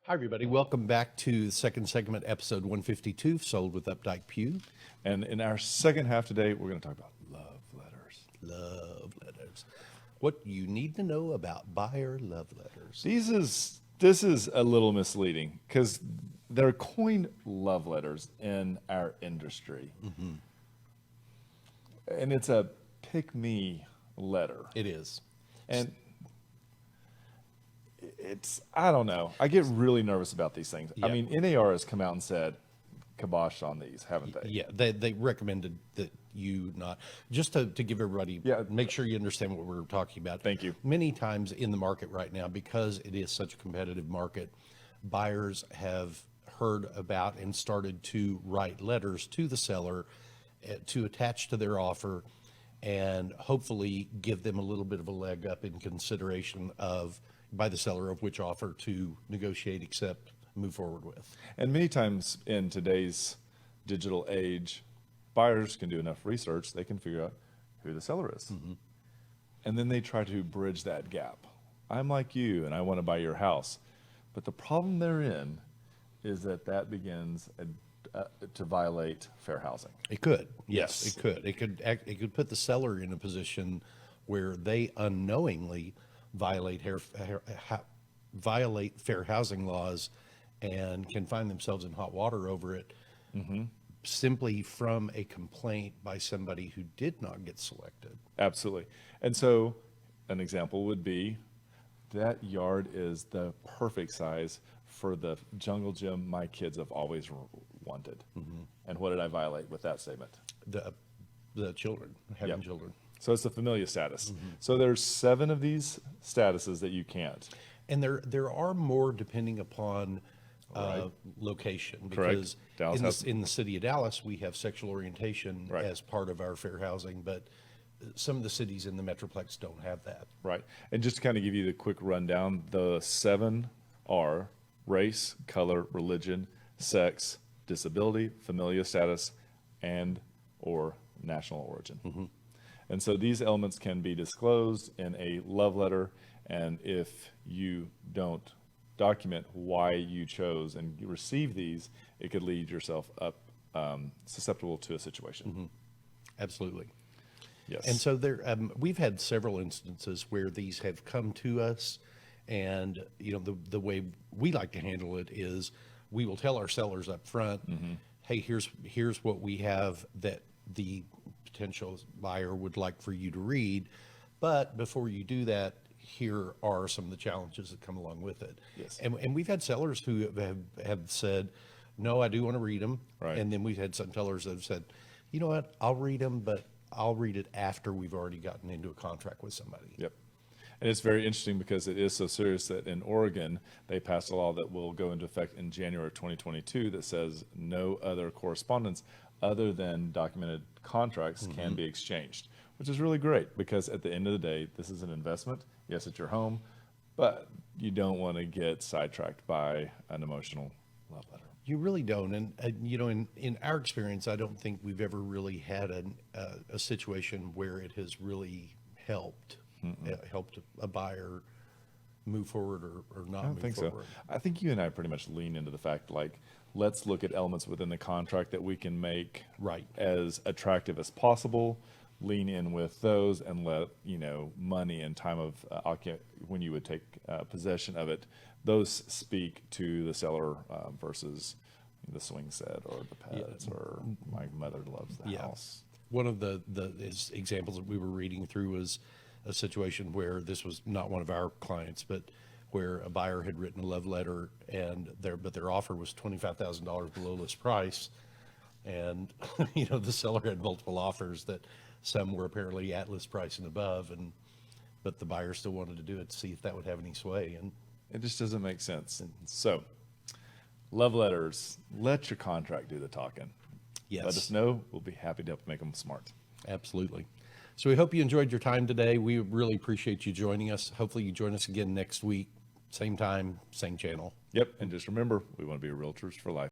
Hi, everybody. Welcome back to the second segment, episode 152, Sold with Updike Pugh. And in our second half today, we're going to talk about love letters. Love letters. What you need to know about buyer love letters. This is a little misleading because they're coined love letters in our industry. Mm-hmm. And it's a pick me letter. It is. And I don't know. I get really nervous about these things. Yeah. I mean, NAR has come out and said kibosh on these, haven't they? Yeah, they recommended that you not, just to give everybody, make sure you understand what we're talking about. Thank you. Many times in the market right now, because it is such a competitive market, buyers have heard about and started to write letters to the seller to attach to their offer and hopefully give them a little bit of a leg up in consideration of by the seller of which offer to negotiate, accept, move forward with. And many times in today's digital age, buyers can do enough research, they can figure out who the seller is. Mm-hmm. And then they try to bridge that gap. I'm like you and I want to buy your house. But the problem therein is that begins to violate fair housing. It could. Yes, it could. It could put the seller in a position where they unknowingly violate fair housing laws and can find themselves in hot water over it, mm-hmm. simply from a complaint by somebody who did not get selected. Absolutely. And so an example would be that yard is the perfect size for the jungle gym my kids have always wanted. Mm-hmm. And what did I violate with that statement? The children, having children. So it's the familia status. Mm-hmm. So there's 7 of these statuses that you can't. And there are more depending upon location. Because in the city of Dallas, we have sexual orientation as part of our fair housing, but some of the cities in the Metroplex don't have that. Right. And just to kind of give you the quick rundown, the 7 are race, color, religion, sex, disability, familia status, and or national origin. Mm-hmm. And so these elements can be disclosed in a love letter, and if you don't document why you chose and you receive these, it could lead yourself up susceptible to a situation. Mm-hmm. Absolutely. Yes. And so we've had several instances where these have come to us, and the way we like to handle it is we will tell our sellers up front, mm-hmm. hey, here's what we have that the potential buyer would like for you to read, but before you do that, here are some of the challenges that come along with it. Yes. And we've had sellers who have said, no, I do want to read them. Right. And then we've had some sellers that have said, you know what, I'll read them, but I'll read it after we've already gotten into a contract with somebody. Yep. And it's very interesting because it is so serious that in Oregon, they passed a law that will go into effect in January of 2022 that says no other correspondence other than documented contracts mm-hmm. can be exchanged, which is really great because at the end of the day, this is an investment. Yes, it's your home, but you don't want to get sidetracked by an emotional love letter. You really don't. And in our experience, I don't think we've ever really had a situation where it has really helped a buyer move forward or not. I don't think forward. So. I think you and I pretty much lean into the fact, like, let's look at elements within the contract that we can make as attractive as possible, lean in with those, and let money and time of when you would take possession of it, those speak to the seller versus the swing set or the pets or my mother loves the house. One of the examples that we were reading through was a situation where this was not one of our clients, but where a buyer had written a love letter and their offer was $25,000 below list price. And, the seller had multiple offers that some were apparently at list price and above, but the buyer still wanted to do it to see if that would have any sway. And it just doesn't make sense. So love letters, let your contract do the talking. Yes. Let us know. We'll be happy to help make them smart. Absolutely. So we hope you enjoyed your time today. We really appreciate you joining us. Hopefully you join us again next week. Same time, same channel. Yep. And just remember, we want to be realtors for life.